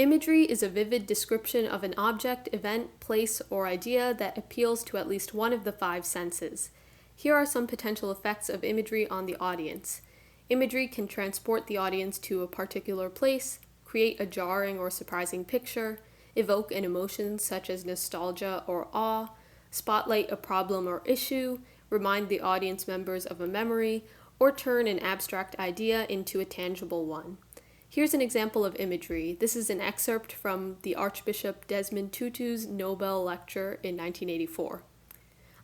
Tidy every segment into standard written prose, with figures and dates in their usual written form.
Imagery is a vivid description of an object, event, place, or idea that appeals to at least one of the five senses. Here are some potential effects of imagery on the audience. Imagery can transport the audience to a particular place, create a jarring or surprising picture, evoke an emotion such as nostalgia or awe, spotlight a problem or issue, remind the audience members of a memory, or turn an abstract idea into a tangible one. Here's an example of imagery. This is an excerpt from the Archbishop Desmond Tutu's Nobel lecture in 1984.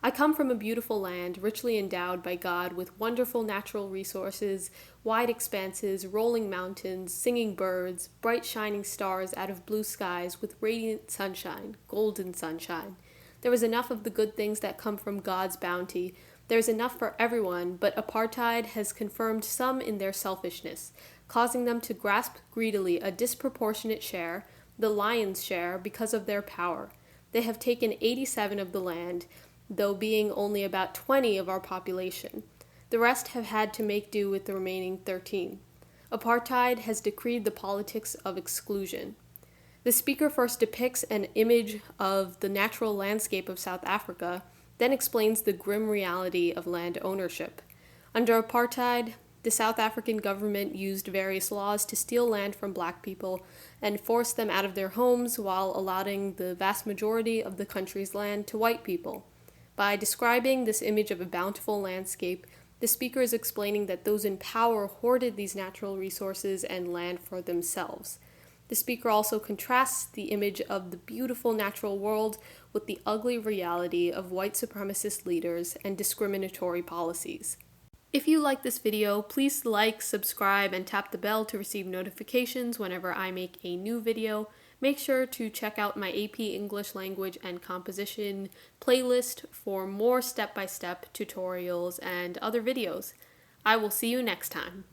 I come from a beautiful land, richly endowed by God with wonderful natural resources, wide expanses, rolling mountains, singing birds, bright shining stars out of blue skies with radiant sunshine, golden sunshine. There is enough of the good things that come from God's bounty. There is enough for everyone, but apartheid has confirmed some in their selfishness, causing them to grasp greedily a disproportionate share, the lion's share, because of their power. They have taken 87 of the land, though being only about 20 of our population. The rest have had to make do with the remaining 13. Apartheid has decreed the politics of exclusion. The speaker first depicts an image of the natural landscape of South Africa, then explains the grim reality of land ownership. Under apartheid, the South African government used various laws to steal land from black people and force them out of their homes while allotting the vast majority of the country's land to white people. By describing this image of a bountiful landscape, the speaker is explaining that those in power hoarded these natural resources and land for themselves. The speaker also contrasts the image of the beautiful natural world with the ugly reality of white supremacist leaders and discriminatory policies. If you like this video, please like, subscribe, and tap the bell to receive notifications whenever I make a new video. Make sure to check out my AP English Language and Composition playlist for more step-by-step tutorials and other videos. I will see you next time.